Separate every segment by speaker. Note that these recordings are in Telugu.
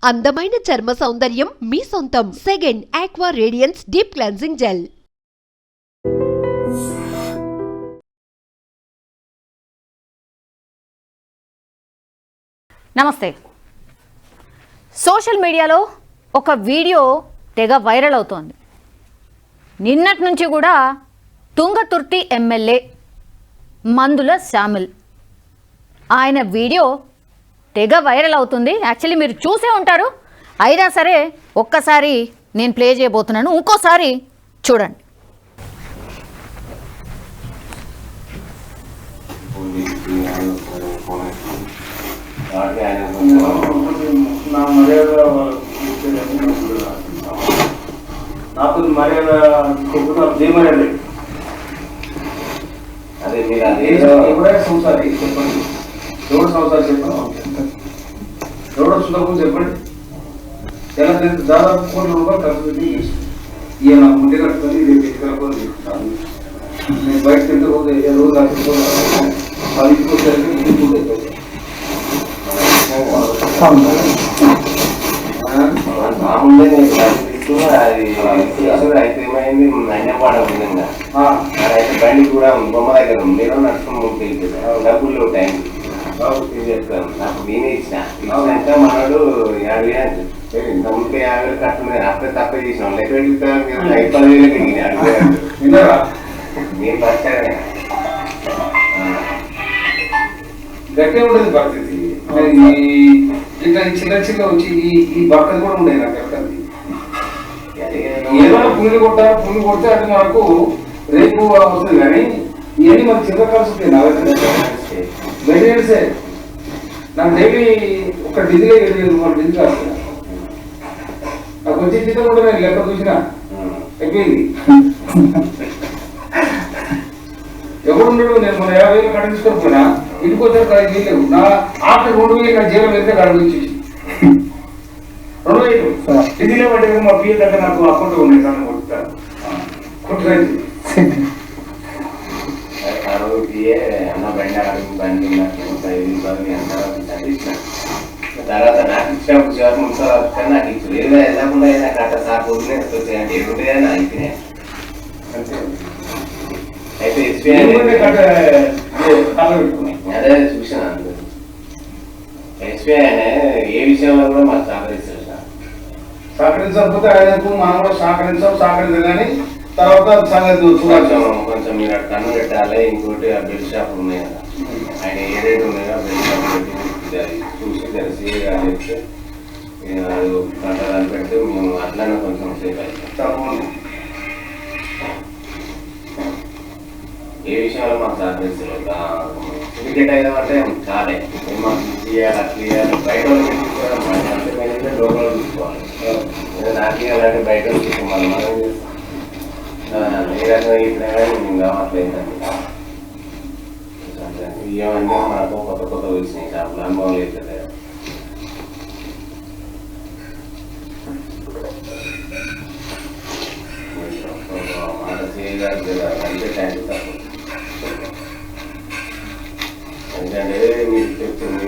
Speaker 1: అందమైన చర్మ సౌందర్యం మీ సొంతం. Second aqua radiance deep cleansing gel.
Speaker 2: నమస్తే. సోషల్ మీడియాలో ఒక వీడియో తెగ వైరల్ అవుతోంది. నిన్నటి నుంచి కూడా తుంగతుర్తి ఎమ్మెల్యే మందుల శ్యామిల్ ఆయన వీడియో తెగ వైరల్ అవుతుంది. యాక్చువల్లీ మీరు చూసే ఉంటారు, అయినా సరే ఒక్కసారి నేను ప్లే చేయబోతున్నాను, ఇంకోసారి చూడండి.
Speaker 3: నాకు మర్యాద చేయమని అదే మీరు అదే ఎప్పుడైనా సంవత్సరాలు చెప్పండి, ఎవరు సంవత్సరాలు చెప్పండి, ఎవడో సుందరం చెప్పండి. ఎలా దాదాపు ₹1 కోట్లు ఖర్చు పెట్టి ఇక నాకు ముందే కట్టుకొని రేపు ఎన్నికలకు చెప్తాను. నేను బయట తింటే రోజు రోజు రాకపోతే 10 వచ్చేసరికి ఇంటికి అయితే ఏమైంది అన్యపాడకుండా అయితే బండి కూడా బొమ్మ దగ్గర మీరు నడుచుకుని ముందుకు డబ్బులు టైం చెప్తాను. నాకు నేనే ఇచ్చినాక మనడు 50,000 ఇంత ముందుకే 50,000 కట్టుకుని అప్పుడే తప్పే చేసినాం. లెక్క పెట్టుకుంటాను 10,000 నేను పచ్చానే గట్టే ఉండేది పరిస్థితి. ఇట్లా చిన్న చిన్న వచ్చి ఈ బక్కది కూడా ఉండేది నాకు ఎక్కడిది. ఏదైనా పుల్లి కొట్టాలి, పుల్లి కొడితే అది మనకు రేపు వస్తుంది. కానీ ఇవన్నీ మనకు చిన్న ఖర్చు ఉంటాయి. మెయింటెనెన్సే నాకు డైలీ ఒక డిజిలే 7,000 డిజిల్ వస్తుంది. నాకు వచ్చే జీతం కూడా నేను లెక్క చూసినా అయిపోయింది. ఎవరు ఉండడు. నేను మన 50,000 కట్ట తీసుకొని పోయినా ఇంటికి వచ్చారు చేయలేవు. నా ఆఫ్టర్ 2,000 నా జీవం వెళ్తే కడ నుంచి 2,000 డిజిలే పట్టే మా పిఎల్ దగ్గర నాకు అకౌంట్ ఉన్నాయి సార్ కొట్టుతాను కొట్టుకోండి. తర్వాత నాకు ఇచ్చినప్పుడు సార్ నాకు ఇచ్చు ఏదో వెళ్ళకుండా నాకు అట్ట సార్ పొద్దునే వచ్చాయంటే ఎదుగుతాయని అయిపోయినాయి. అయితే అదే చూసాను. ఎస్బీఐ ఏ విషయంలో కూడా మాకు సహకరిస్తారు సార్. సహకరించకపోతే ఆయనకు మనం కూడా సహకరించాం కానీ తర్వాత సంగతి కొంచెం మీరు అక్కడ కన్ను పెట్టాలి. ఇంకోటి ఆ బెల్ట్ షాపులు ఉన్నాయి కదా, ఆయన ఏ రేటు ఉన్నాయో ఆ బెల్ట్ షాప్ పెట్టి చూసి తెలిసి చెప్తే అది కంటదాన్ని పెడితే మేము అట్లానే కొంచెం సేఫ్ అవుతాం. ఏ విషయంలో మాకు సహకరిస్తారు. టికెట్ అయినామంటే చాలే మాకు చేయాలి, అట్లా చేయాలి. బయట వాళ్ళు లోపల చూసుకోవాలి. నాకు అలాంటి బయట తీసుకోవాలి. మనం ఏ రకంగా ఇప్పుడు మేము కావట్లేదండి. ఇవన్నీ మనకు కొత్త వచ్చినాయి షాపులు అనుభవం లేదు. మాట చేయగలరు అంటే థ్యాంక్ తప్పు. ఎందుకంటే మీరు చెప్తుంది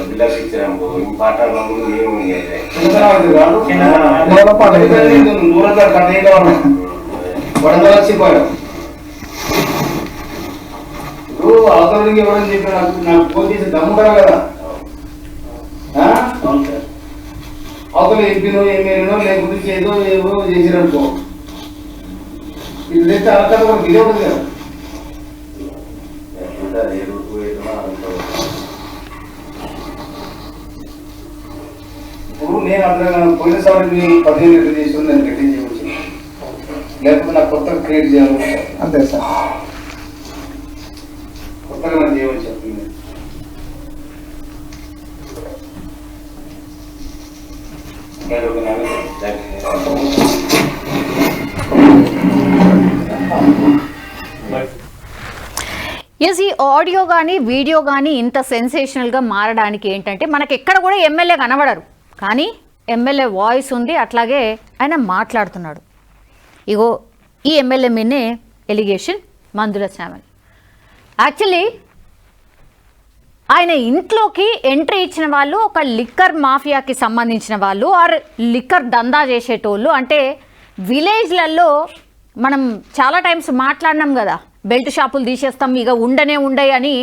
Speaker 3: బిల్డర్స్ ఇచ్చాము పాటలు మేము వడదలసిపోయాం. ఇప్పుడు అవతలకి ఎవరని చెప్పి నాకు ఫోన్ చేసి దమ్ముంటారా కదా. అవతల ఎంపీనో ఎమ్మెల్యేనో లేకపోతే ఏదో ఏదో చేసిరనుకో, ఇది తెస్తే అలకత కూడా ఇదే ఉంటుంది కదా. ఇప్పుడు నేను అట్లా పోయినసారి 15 తీసుకుని నేను గట్టి చేయవచ్చు, లేకపోతే నాకు కొత్తగా క్రియేట్ చేయాలి. అంతే సార్, కొత్తగా నాకు చేయవచ్చు చెప్తుంది.
Speaker 2: ఎస్, ఈ ఆడియో కానీ వీడియో కానీ ఇంత సెన్సేషనల్గా మారడానికి ఏంటంటే మనకి ఎక్కడ కూడా ఎమ్మెల్యే కనబడరు, కానీ ఎమ్మెల్యే వాయిస్ ఉంది, అట్లాగే ఆయన మాట్లాడుతున్నాడు. ఇగో ఈ ఎమ్మెల్యే మీదనే ఎలిగేషన్ మందుల శ్యామిల్. యాక్చువల్లీ ఆయన ఇంట్లోకి ఎంట్రీ ఇచ్చిన వాళ్ళు ఒక లిక్కర్ మాఫియాకి సంబంధించిన వాళ్ళు ఆర్ లిక్కర్ దందా చేసేటోళ్ళు. అంటే విలేజ్లలో మనం చాలా టైమ్స్ మాట్లాడినాం కదా, బెల్ట్ షాపులు తీసేస్తాం ఇక ఉండయి అని.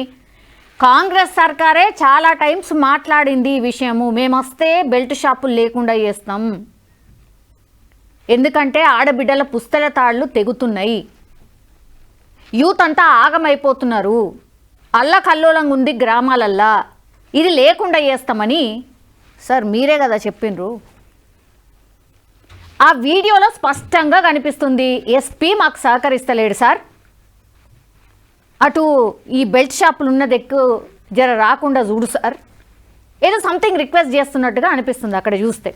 Speaker 2: కాంగ్రెస్ సర్కారే చాలా టైమ్స్ మాట్లాడింది ఈ విషయము, మేము వస్తే బెల్ట్ షాపులు లేకుండా చేస్తాం, ఎందుకంటే ఆడబిడ్డల పుస్తల తాళ్ళు తెగుతున్నాయి, యూత్ అంతా ఆగమైపోతున్నారు, అల్లకల్లోలంగా ఉంది గ్రామాలల్లా, ఇది లేకుండా చేస్తామని. సార్ మీరే కదా చెప్పిండ్రు. ఆ వీడియోలో స్పష్టంగా కనిపిస్తుంది ఎస్పీ మాకు సహకరిస్తలేడు సార్, అటు ఈ బెల్ట్ షాపులు ఉన్న దిక్కు జర రాకుండా చూడు సార్, ఏదో సంథింగ్ రిక్వెస్ట్ చేస్తున్నట్టుగా అనిపిస్తుంది అక్కడ చూస్తే.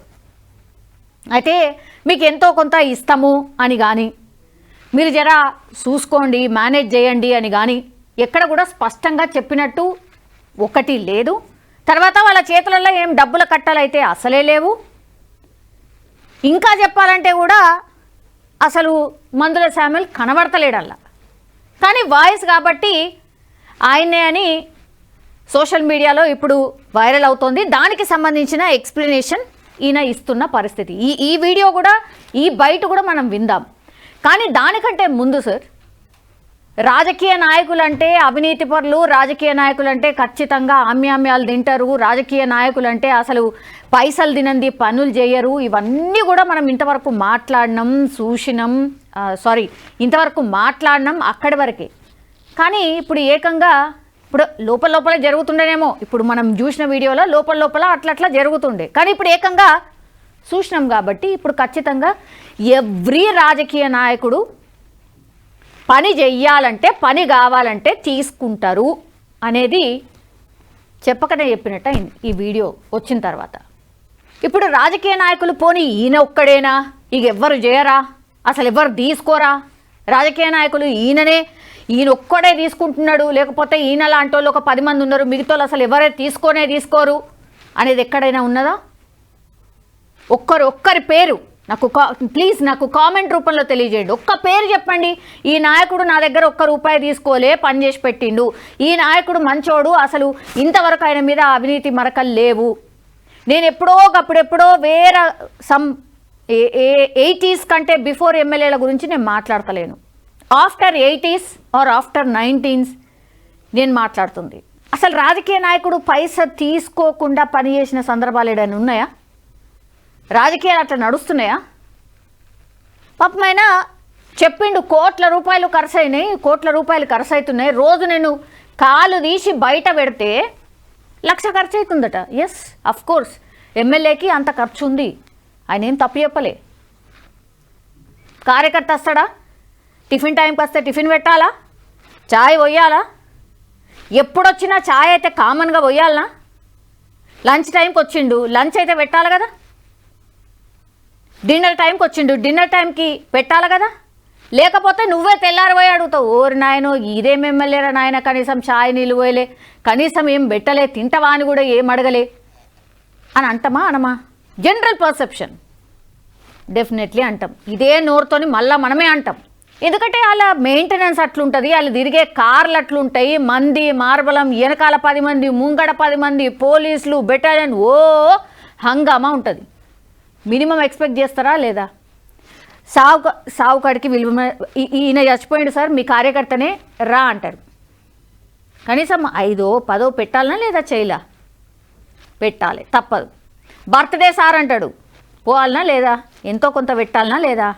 Speaker 2: అయితే మీకు ఎంతో కొంత ఇస్తాము అని కానీ, మీరు జర చూసుకోండి మేనేజ్ చేయండి అని కానీ ఎక్కడ కూడా స్పష్టంగా చెప్పినట్టు ఒకటి లేదు. తర్వాత వాళ్ళ చేతులలో ఏం డబ్బుల కట్టాలైతే అసలే లేవు. ఇంకా చెప్పాలంటే కూడా అసలు మందుల శామ్యుల్ కనబడతలేడల్లా. కానీ వాయిస్ కాబట్టి ఆయనే అని సోషల్ మీడియాలో ఇప్పుడు వైరల్ అవుతోంది. దానికి సంబంధించిన ఎక్స్ప్లెనేషన్ ఈయన ఇస్తున్న పరిస్థితి. ఈ వీడియో కూడా ఈ బయట కూడా మనం విందాం. కానీ దానికంటే ముందు సార్, రాజకీయ నాయకులంటే అవినీతి పరులు, రాజకీయ నాయకులంటే ఖచ్చితంగా ఆమ్యామ్యాలు తింటారు, రాజకీయ నాయకులంటే అసలు పైసలు తినంది పనులు చేయరు, ఇవన్నీ కూడా మనం ఇంతవరకు మాట్లాడినాం అక్కడి వరకే. కానీ ఇప్పుడు ఏకంగా ఇప్పుడు లోపల జరుగుతుండేనేమో, ఇప్పుడు మనం చూసిన వీడియోలో లోపల అట్లా జరుగుతుండే, కానీ ఇప్పుడు ఏకంగా చూసినాం కాబట్టి ఇప్పుడు ఖచ్చితంగా ఎవ్రీ రాజకీయ నాయకుడు పని చెయ్యాలంటే పని కావాలంటే తీసుకుంటారు అనేది చెప్పకనే చెప్పినట్టు అయింది ఈ వీడియో వచ్చిన తర్వాత. ఇప్పుడు రాజకీయ నాయకులు పోనీ ఈయన ఒక్కడేనా, ఇక ఎవ్వరు చేయరా, అసలు ఎవరు తీసుకోరా, రాజకీయ నాయకులు ఈయన ఒక్కడే తీసుకుంటున్నాడు, లేకపోతే ఈయన లాంటి వాళ్ళు ఒక 10 మంది ఉన్నారు, మిగతా వాళ్ళు అసలు ఎవరే తీసుకోరు అనేది ఎక్కడైనా ఉన్నదా? ఒక్కరి పేరు ప్లీజ్ నాకు కామెంట్ రూపంలో తెలియజేయండి. ఒక్క పేరు చెప్పండి, ఈ నాయకుడు నా దగ్గర ₹1 తీసుకోలే పని చేసి పెట్టిండు, ఈ నాయకుడు మంచోడు, అసలు ఇంతవరకు ఆయన మీద అవినీతి మరకలు లేవు. నేను ఎప్పుడో వేరే సమ్ 80s కంటే బిఫోర్ ఎమ్మెల్యేల గురించి నేను మాట్లాడతలేను, after 80s are after 19s నేను మాట్లాడుతుంది. అసలు రాజకీయ నాయకుడు పైసా తీసుకోకుండా పనిచేసిన సందర్భాలు ఏదైనా ఉన్నాయా? రాజకీయాలు అట్లా నడుస్తున్నాయా? పాపమైనా చెప్పిండు కోట్ల రూపాయలు ఖర్చు అవుతున్నాయి, రోజు నేను కాలు తీసి బయట పెడితే 1,00,000 ఖర్చు అవుతుందట. ఎస్ అఫ్ కోర్స్ ఎమ్మెల్యేకి అంత ఖర్చు ఉంది, ఆయన ఏం తప్పు చెప్పలే. కార్యకర్త వస్తాడా, టిఫిన్ టైంకి వస్తే టిఫిన్ పెట్టాలా, చాయ్ పోయాలా, ఎప్పుడొచ్చినా చాయ్ అయితే కామన్గా పోయాలనా, లంచ్ టైంకి వచ్చిండు లంచ్ అయితే పెట్టాలి కదా, డిన్నర్ టైంకి వచ్చిండు డిన్నర్ టైంకి పెట్టాలి కదా, లేకపోతే నువ్వే తెల్లారిపోయి అడుగుతావు, ఓరి నాయనో ఇదేం ఎమ్మెల్యేరా నాయన, కనీసం చాయ్ నీళ్ళు పోయలే, కనీసం ఏం పెట్టలే, తింటవా అని కూడా ఏం అడగలే అని అంటామా అనమా? జనరల్ పర్సెప్షన్ డెఫినెట్లీ అంటాం. ఇదే నోరుతోని మళ్ళీ మనమే అంటాం, ఎందుకంటే వాళ్ళ మెయింటెనెన్స్ అట్లుంటుంది, వాళ్ళు తిరిగే కార్లు అట్లుంటాయి, మంది మార్బలం వెనకాల 10 మంది ముంగడ 10 మంది పోలీసులు బెటాలియన్ హంగామా ఉంటుంది. మినిమం ఎక్స్పెక్ట్ చేస్తారా లేదా? సావు కాడికి విలువ, ఈయన చచ్చిపోయిండు సార్ మీ కార్యకర్తనే రా అంటారు, కనీసం 5, 10 పెట్టాలనా లేదా? చేయలా, పెట్టాలి తప్పదు. బర్త్డే సార్ అంటాడు, పోవాలనా లేదా? ఎంతో కొంత పెట్టాలనా లేదా?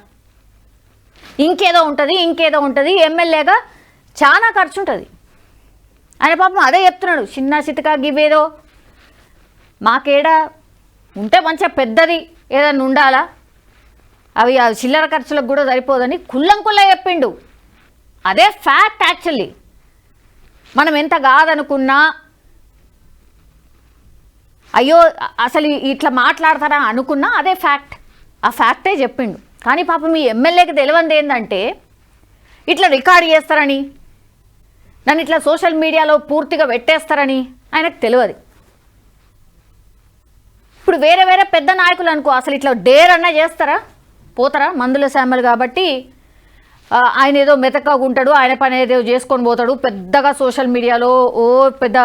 Speaker 2: ఇంకేదో ఉంటుంది. ఎమ్మెల్యేగా చాలా ఖర్చు ఉంటుంది. ఆయన పాపం అదే చెప్తున్నాడు, చిన్న చితకా గివేదో మాకేడా ఉంటే మంచిగా పెద్దది ఏదన్నా ఉండాలా, అవి చిల్లర ఖర్చులకు కూడా సరిపోదని కుల్లంకుల్లా చెప్పిండు. అదే ఫ్యాక్ట్. యాక్చువల్లీ మనం ఎంత కాదనుకున్నా, అయ్యో అసలు ఇట్లా మాట్లాడతారా అనుకున్నా అదే ఫ్యాక్ట్, ఆ ఫ్యాక్టే చెప్పిండు. కానీ పాపం మీ ఎమ్మెల్యేకి తెలియంది ఏంటంటే ఇట్లా రికార్డ్ చేస్తారని, నన్ను ఇట్లా సోషల్ మీడియాలో పూర్తిగా పెట్టేస్తారని ఆయనకు తెలియదు. ఇప్పుడు వేరే పెద్ద నాయకులు అనుకో అసలు ఇట్లా డేర్ అన్నా చేస్తారా, పోతారా? మందుల శామ్యుల్ కాబట్టి ఆయన ఏదో మెతకగా ఉంటాడు, ఆయన పని ఏదో చేసుకొని పోతాడు, పెద్దగా సోషల్ మీడియాలో పెద్ద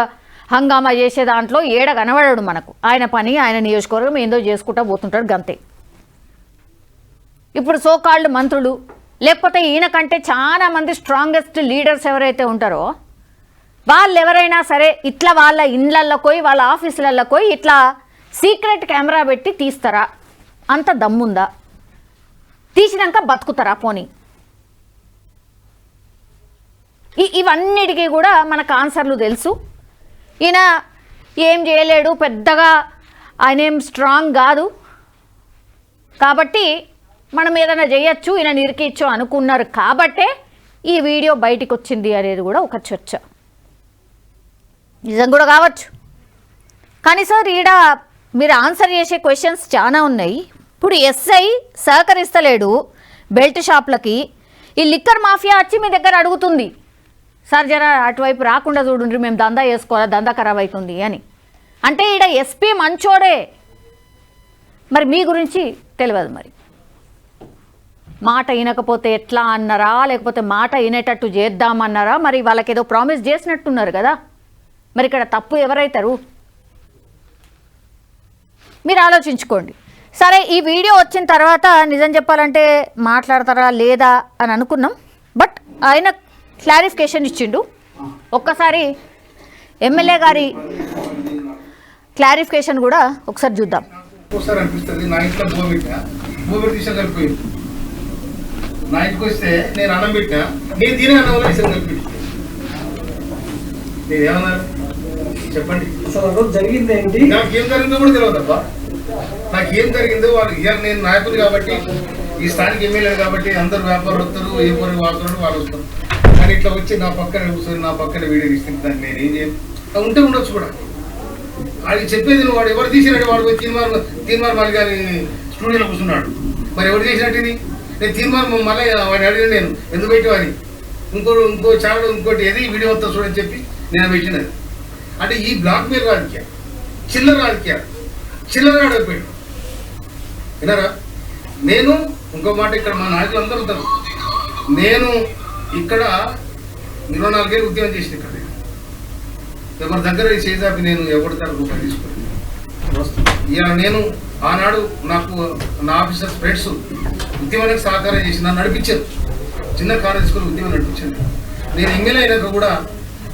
Speaker 2: హంగామా చేసే దాంట్లో ఏడ కనబడాడు మనకు. ఆయన పని ఆయన నియోజకవర్గం ఏందో చేసుకుంటూ పోతుంటాడు గంతే. ఇప్పుడు సోకాల్డ్ మంత్రులు లేకపోతే ఈయన కంటే చాలా మంది స్ట్రాంగెస్ట్ లీడర్స్ ఎవరైతే ఉంటారో వాళ్ళు ఎవరైనా సరే ఇట్లా వాళ్ళ ఇండ్లల్లో పోయి వాళ్ళ ఆఫీసులలో పోయి ఇట్లా సీక్రెట్ కెమెరా పెట్టి తీస్తారా? అంత దమ్ముందా? తీసినాక బతుకుతారా? పోనీ ఇవన్నిటికీ కూడా మనకు ఆన్సర్లు తెలుసు. ఈయన ఏం చేయలేడు, పెద్దగా ఆయన ఏం స్ట్రాంగ్ కాదు కాబట్టి మనం ఏదైనా చేయొచ్చు, ఈయన నిరికిచ్చు అనుకున్నారు కాబట్టే ఈ వీడియో బయటికి వచ్చింది అనేది కూడా ఒక చర్చ. నిజం కూడా కావచ్చు. కానీ సార్ ఈడ మీరు ఆన్సర్ చేసే క్వశ్చన్స్ చాలా ఉన్నాయి. ఇప్పుడు ఎస్ఐ సహకరిస్తలేడు బెల్ట్ షాప్లకి, ఈ లిక్కర్ మాఫియా వచ్చి మీ దగ్గర అడుగుతుంది, సార్ జర అటువైపు రాకుండా చూడండి, మేము దందా చేసుకోవాలా, దందా ఖరాబ్ అవుతుంది అని. అంటే ఈడ ఎస్పీ మంచోడే, మరి మీ గురించి తెలియదు. మరి మాట వినకపోతే ఎట్లా అన్నారా, లేకపోతే మాట వినేటట్టు చేద్దామన్నారా? మరి వాళ్ళకి ఏదో ప్రామిస్ చేసినట్టున్నారు కదా, మరి ఇక్కడ తప్పు ఎవరైతారు? మీరు ఆలోచించుకోండి. సరే, ఈ వీడియో వచ్చిన తర్వాత నిజం చెప్పాలంటే మాట్లాడతారా లేదా అని అనుకున్నాం. బట్ ఆయన క్లారిఫికేషన్ ఇచ్చిండు. ఒక్కసారి ఎమ్మెల్యే గారి క్లారిఫికేషన్ కూడా ఒకసారి చూద్దాం.
Speaker 3: ఒకసారి అనిపిస్తుంది, నా ఇంట్లో భూమి తీసాను కలిపిపోయింది. నా ఇంటికి వస్తే నేను అన్నం పెట్టినా, నేను తినే అన్నం వల్ల ఇసాను కలిపి. నేనేమన్నారు చెప్పండి.
Speaker 4: అసలు ఆ రోజు జరిగింది ఏంటి?
Speaker 3: నాకేం జరిగిందో కూడా తెలియదు అబ్బా. నాకేం జరిగిందో వాళ్ళు ఇవాళ నేను నాయకులు కాబట్టి, ఈ స్థానిక ఎమ్మెల్యేలు కాబట్టి అందరు వ్యాపారులు వస్తారు, ఏ పొరలు వాడుతున్నారు వాళ్ళు వస్తారు. కానీ ఇట్లా వచ్చి నా పక్కన కూర్చొని నా పక్కన వీడియో తీసుకుంటే దాన్ని నేను ఏం చేయను. ఉంటే ఉండొచ్చు కూడా. అది చెప్పేది నువ్వు వాడు ఎవరు తీసినట్టు వాడు పోయి తీన్మార్ మళ్ళీ కానీ స్టూడియోలో కూర్చున్నాడు. మరి ఎవరు చేసినట్టు ఇది? నేను తీన్మార్ మళ్ళీ వాడిని అడిగాను, నేను ఎందుకు పెట్టేవాని. ఇంకో ఛానల్ ఇంకోటి ఏది వీడియో వస్తా చూడని చెప్పి నేను పెట్టినది. అంటే ఈ బ్లాక్ మెయిల్ రాజకీయాలు, చిల్లర రాజకీయాలు, చిల్లర ఆడైపోయాడు. విన్నారా? నేను ఇంకో మాట, ఇక్కడ మా నాయకులు అందరూ ఉంటారు. నేను ఇక్కడ 24 ఏళ్ళు ఉద్యోగం చేసిన ఇక్కడ ఎవరి దగ్గర చేసాపి నేను ఎవరి తర రూపాయలు తీసుకోలేదు. ఇవాళ నేను ఆనాడు నాకు నా ఆఫీసర్స్ ఫ్రెండ్స్ ఉద్యమానికి సహకారం చేసి నన్ను నడిపించారు. చిన్న కారు తీసుకొని ఉద్యమం నడిపించాను. నేను ఎమ్మెల్యే అయినాక కూడా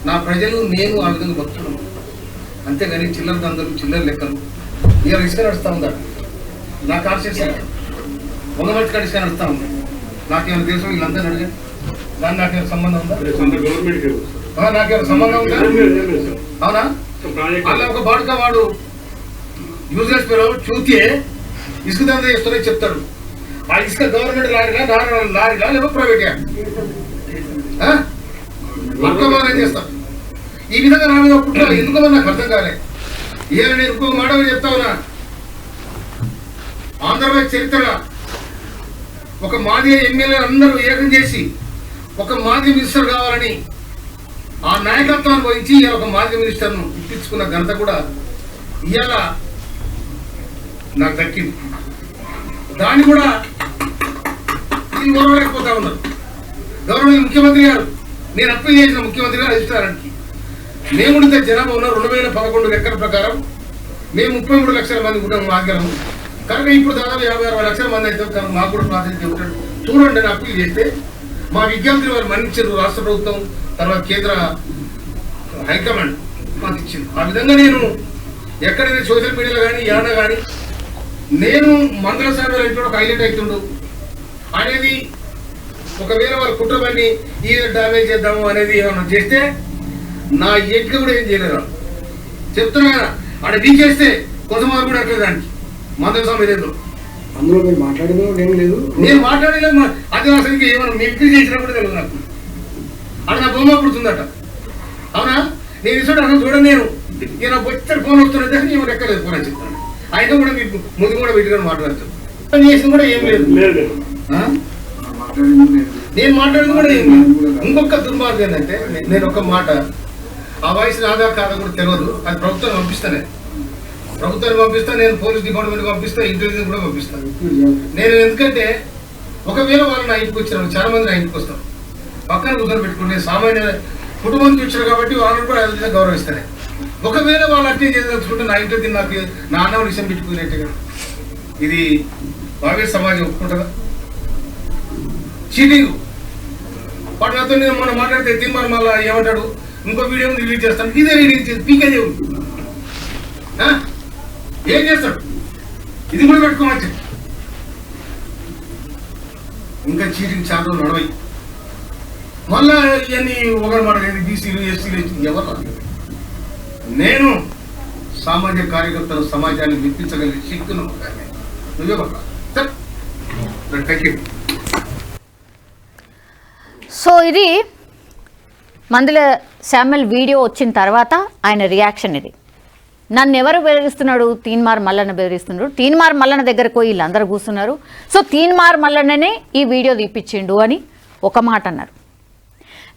Speaker 3: నా ప్రజలు నేను ఆ విధంగా బతుకుతున్నాను. అంతేగాని చిల్లర దందలు, చిల్లర లెక్కలు. ఇవాళ ఇసుక నడుస్తూ ఉందా? నా కాన్షియస్ వంగమట్టి కాడ ఇసుక నడుస్తూ ఉంది. నాకేమైనా తెలుసు? వీళ్ళందరూ అడిగాను. దాన్ని నాకేమైనా సంబంధం ఉందా? నాకేమైనా సంబంధం ఉందా? అవునా? అలా ఒక బాడుగా వాడు యూజ్లెస్ పిల్లలు చూతే ఇసుక దంద చేస్తున్నా చెప్తాడు. ఆ ఇసుక గవర్నమెంట్ లారీలా లేకపోతే ప్రైవేట్ అక్రమాలు చేస్తాం. ఈ విధంగా నా మీద పుట్టాలి ఎందుకో నాకు అర్థం కాలే. ఇవాళ నేను ఇంకొక మాట చెప్తా ఉన్నా. ఆంధ్రప్రదేశ్ చరిత్రలో ఒక మాజీ ఎమ్మెల్యే అందరూ ఏకం చేసి ఒక మాజీ మినిస్టర్ కావాలని ఆ నాయకత్వాన్ని వహించి ఇవాళ ఒక మాజీ మినిస్టర్ను ఇప్పించుకున్న ఘనత కూడా ఇవాళ నాకు దక్కింది. దాన్ని కూడా వీళ్ళు ఓర్వలేకపోతా ఉన్నారు. గౌరవ ముఖ్యమంత్రి గారు, నేను అప్పీల్ చేసిన ముఖ్యమంత్రి గారు రెజిస్ట్రారానికి మేము ఉండే జనాభా ఉన్న 2011 లెక్కల ప్రకారం మేము 33 లక్షల మంది కూడా మాగలము. కనుక ఇప్పుడు దాదాపు 56 లక్షల మంది అయితే కనుక మాకు కూడా ప్రాతినిధ్యం ఉంటాడు చూడండి అని అప్పీల్ చేస్తే మా విజ్ఞప్తిని వారు మన్నించారు. రాష్ట్ర ప్రభుత్వం తర్వాత కేంద్ర హైకమాండ్ మాకు ఇచ్చింది. ఆ విధంగా నేను ఎక్కడైనా సోషల్ మీడియాలో కానీ ఏమన్నా కానీ నేను మందుల సేవలు ఇంట్లో ఒక హైలైట్ అవుతుండు అనేది ఒకవేళ వాళ్ళు కుట్రబడి ఈ డ్యామేజ్ చేద్దాము అనేది ఏమన్నా చేస్తే నా ఎట్లు కూడా ఏం చేయలేరు. చెప్తున్నా కదా, ఆడ బీకేస్తే కొంతమంది కూడా అట్లేదు దానికి మందుల సమయం లేదు.
Speaker 4: అందులో మీరు మాట్లాడేది ఏం లేదు.
Speaker 3: నేను మాట్లాడలేదు. అది అసలు ఏమన్నా మిమిక్రీ చేసినా కూడా తెలియదు నాకు. అది నా బొమ్మ పుడుతుందట. అవునా? నేను ఇసుడు అసలు చూడండి. నేను ఈయన వచ్చాడు ఫోన్ వస్తున్నది అని ఏమో ఎక్కలేదు ఫోన్ అని చెప్తాను. ఆయన కూడా మీకు ముందు కూడా పెట్టుకొని మాట్లాడతాను. చేసింది కూడా ఏం లేదు. నేను మాట్లాడింది కూడా ఏం లేదు. ఇంకొక దుర్మార్గం ఏంటంటే నేను ఒక మాట ఆ వాయిస్ నాదా కాదా కూడా తెలియదు. అది ప్రభుత్వాన్ని పంపిస్తానే. ప్రభుత్వాన్ని పంపిస్తా, నేను పోలీస్ డిపార్ట్మెంట్ పంపిస్తా, ఇంటెలిజెన్స్ కూడా పంపిస్తాను. నేను ఎందుకంటే ఒకవేళ వాళ్ళు నా ఇంటికి వచ్చినారు, చాలా మంది నా ఇంటికి వస్తారు, పక్కన కూర్చొని పెట్టుకుని సామాన్య కుటుంబం నుంచి వచ్చారు కాబట్టి వాళ్ళని కూడా అదే విధంగా గౌరవిస్తానే. ఒకవేళ వాళ్ళు అట్టే చేయదలుచుకుంటే నా ఇంట్లో తిని నాకు నాన్న విషయం పెట్టుకునేట్టు కదా. ఇది భావ్య సమాజం ఒప్పుకుంటుందా? చీటింగ్ వాడు నాతో నేను మొన్న మాట్లాడితే తిమ్మని మళ్ళీ ఏమంటాడు, ఇంకో వీడియో రిలీజ్ చేస్తాను, ఇదే రిలీజ్ చేసి పీకేదే ఉంది. ఏం చేస్తాడు? ఇది కూడా పెట్టుకోవచ్చు. ఇంకా చీటింగ్ చాలా నడవై మళ్ళా ఇవన్నీ ఒకరు మాట బీసీలు ఎస్సీలు ఎవరు. నేను సామాజిక కార్యకర్తలు సమాజాన్ని విప్పించగలిగే శక్తులు నువ్వే పడతా. Thank you.
Speaker 2: సో ఇది మందుల శామ్యుల్ వీడియో వచ్చిన తర్వాత ఆయన రియాక్షన్ ఇది. నన్ను ఎవరు బెదిరిస్తున్నాడు? తీన్మార్ మల్లన్న బెదిరిస్తున్నాడు. తీన్మార్ మల్లన్న దగ్గరకు పోయి వీళ్ళందరూ కూర్చున్నారు. సో తీన్మార్ మల్లన్ననే ఈ వీడియో తీపిచ్చిండు అని ఒక మాట అన్నారు.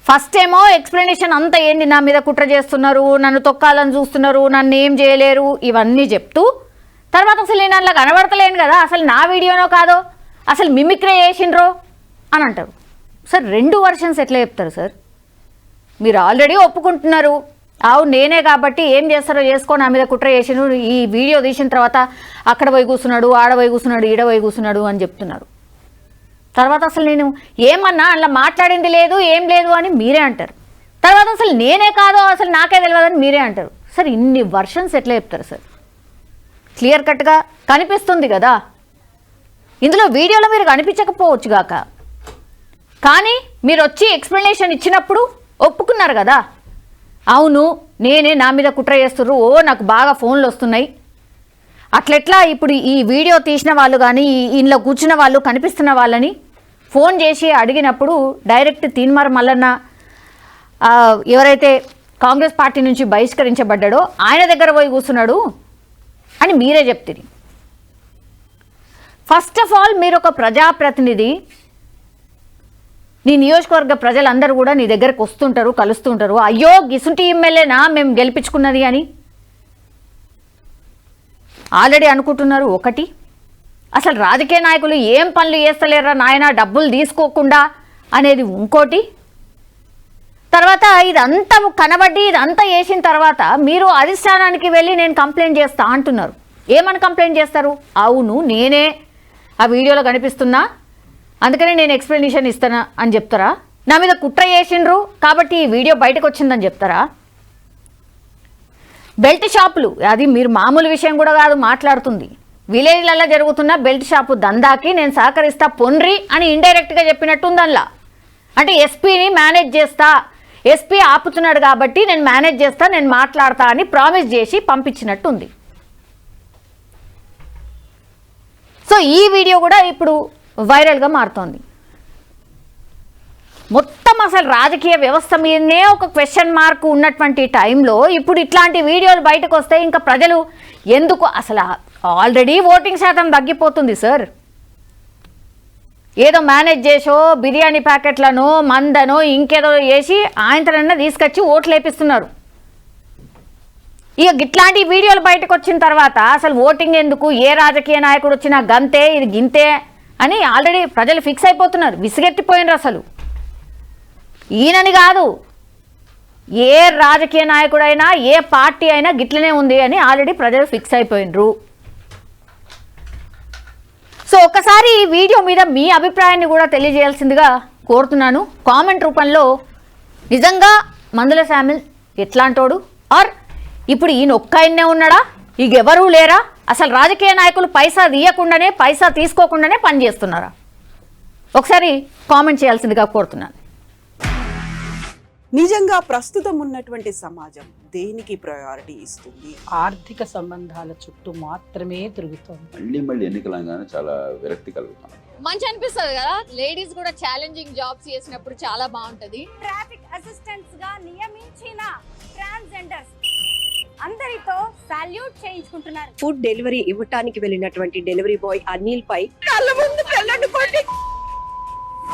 Speaker 2: ఫస్ట్ ఏమో ఎక్స్ప్లెనేషన్ అంతా ఏంటి, నా మీద కుట్ర చేస్తున్నారు, నన్ను తొక్కాలని చూస్తున్నారు, నన్ను ఏం చేయలేరు, ఇవన్నీ చెప్తూ తర్వాత అసలు నేను అలా కనబడతలేను కదా, అసలు నా వీడియోనో కాదో, అసలు మిమిక్రీ చేసిండ్రో అని అంటారు. సార్ 2 వర్షన్స్ ఎట్లా చెప్తారు సార్? మీరు ఆల్రెడీ ఒప్పుకుంటున్నారు, అవును నేనే కాబట్టి ఏం చేస్తారో చేసుకో, నా మీద కుట్ర చేసిను, ఈ వీడియో తీసిన తర్వాత అక్కడ పోయి కూర్చున్నాడు, ఆడ పోయి కూర్చున్నాడు, ఈడ పోయి కూర్చున్నాడు అని చెప్తున్నారు. తర్వాత అసలు నేను ఏమన్నా అలా మాట్లాడింది లేదు, ఏం లేదు అని మీరే అంటారు. తర్వాత అసలు నేనే కాదో, అసలు నాకే తెలియదని మీరే అంటారు. సార్ ఇన్ని వర్షన్స్ ఎట్లా చెప్తారు సార్? క్లియర్ కట్గా కనిపిస్తుంది కదా, ఇందులో వీడియోలో మీరు కనిపించకపోవచ్చు గాక, కానీ మీరు వచ్చి ఎక్స్ప్లెనేషన్ ఇచ్చినప్పుడు ఒప్పుకున్నారు కదా, అవును నేనే, నా మీద కుట్ర చేస్తుర్రు, ఓ నాకు బాగా ఫోన్లు వస్తున్నాయి. అట్లెట్లా ఇప్పుడు ఈ వీడియో తీసిన వాళ్ళు కానీ ఇంట్లో కూర్చున్న వాళ్ళు కనిపిస్తున్న వాళ్ళని ఫోన్ చేసి అడిగినప్పుడు డైరెక్ట్ తీన్మార్ మల్లన్న ఎవరైతే కాంగ్రెస్ పార్టీ నుంచి బహిష్కరించబడ్డాడో ఆయన దగ్గర పోయి కూర్చున్నాడు అని మీరే చెప్తుంది. ఫస్ట్ ఆఫ్ ఆల్ మీరు ఒక ప్రజాప్రతినిధి, నీ నియోజకవర్గ ప్రజలందరూ కూడా నీ దగ్గరకు వస్తుంటారు, కలుస్తుంటారు, అయ్యో గిసుంటి ఎమ్మెల్యేనా మేము గెలిపించుకున్నది అని ఆల్రెడీ అనుకుంటున్నారు. ఒకటి, అసలు రాజకీయ నాయకులు ఏం పనులు చేస్తలేరా నాయన డబ్బులు తీసుకోకుండా అనేది ఇంకోటి. తర్వాత ఇదంతా కనబడి ఇదంతా వేసిన తర్వాత మీరు అధిష్టానానికి వెళ్ళి నేను కంప్లైంట్ చేస్తా అంటున్నారు. ఏమని కంప్లైంట్ చేస్తారు? అవును నేనే ఆ వీడియోలో కనిపిస్తున్నా, అందుకని నేను ఎక్స్ప్లెనేషన్ ఇస్తానా అని చెప్తారా? నా మీద కుట్ర చేసిండ్రు కాబట్టి ఈ వీడియో బయటకు వచ్చిందని చెప్తారా? బెల్ట్ షాపులు, అది మీరు మామూలు విషయం కూడా కాదు మాట్లాడుతుంది, విలేజ్లలో జరుగుతున్న బెల్ట్ షాపు దందాకి నేను సహకరిస్తా పొన్రి అని ఇండైరెక్ట్గా చెప్పినట్టు ఉందల్లా. అంటే ఎస్పీని మేనేజ్ చేస్తా, ఎస్పీ ఆపుతున్నాడు కాబట్టి నేను మేనేజ్ చేస్తా, నేను మాట్లాడతా అని ప్రామిస్ చేసి పంపించినట్టు ఉంది. సో ఈ వీడియో కూడా ఇప్పుడు వైరల్గా మారుతోంది. మొత్తం అసలు రాజకీయ వ్యవస్థ మీదనే ఒక క్వశ్చన్ మార్క్ ఉన్నటువంటి టైంలో ఇప్పుడు ఇట్లాంటి వీడియోలు బయటకు వస్తే ఇంకా ప్రజలు ఎందుకు, అసలు ఆల్రెడీ ఓటింగ్ శాతం తగ్గిపోతుంది సార్. ఏదో మేనేజ్ చేసో బిర్యానీ ప్యాకెట్లనో మందనో ఇంకేదో వేసి ఆయనతోనన్నా తీసుకొచ్చి ఓట్లు వేపిస్తున్నారు. ఇక ఇట్లాంటి వీడియోలు బయటకు వచ్చిన తర్వాత అసలు ఓటింగ్ ఎందుకు, ఏ రాజకీయ నాయకుడు వచ్చినా గంతే ఇది గింతే అని ఆల్రెడీ ప్రజలు ఫిక్స్ అయిపోతున్నారు, విసిగెత్తిపోయినారు. అసలు ఈయనని కాదు, ఏ రాజకీయ నాయకుడైనా ఏ పార్టీ అయినా గిట్లనే ఉంది అని ఆల్రెడీ ప్రజలు ఫిక్స్ అయిపోయినరు. సో ఒకసారి ఈ వీడియో మీద మీ అభిప్రాయాన్ని కూడా తెలియజేయాల్సిందిగా కోరుతున్నాను. కామెంట్ రూపంలో నిజంగా మందుల శామ్యుల్ ఎట్లాంటోడు, ఆర్ ఇప్పుడు ఈయన ఒక్కయన్నే ఉన్నాడా, ఇక ఎవరూ లేరా, అసలు రాజకీయ నాయకులు పైసా తీయకుండానే పైసా తీసుకోకుండానే పనిచేస్తున్నారా? ఒకసారి కామెంట్ చేయాల్సిందిగా కోరుతున్నాను.
Speaker 5: నిజంగా ప్రస్తుతం ఉన్నటువంటి సమాజం దేనికి ప్రయారిటీ ఇస్తుంది?
Speaker 6: ఆర్థిక సంబంధాల చుట్టూ మాత్రమే తిరుగుతోంది.
Speaker 7: మళ్ళీ ఎన్నికలంగానే చాలా విరక్తి కలుగుతాను.
Speaker 8: మంచి అనిపిస్తుంది కదా, లేడీస్ కూడా ఛాలెంజింగ్ జాబ్స్ చేసినప్పుడు చాలా బాగుంటది.
Speaker 9: ట్రాఫిక్ అసిస్టెంట్స్ గా నియమించిన ట్రాన్స్జెండర్స్ అందరితో సాల్యూట్ చేయించుకుంటున్నారు.
Speaker 10: ఫుడ్ డెలివరీ ఇవ్వటానికి వెళ్ళినటువంటి డెలివరీ బాయ్ అనిల్ పై కళ్ళ ముందు పెళ్ళండి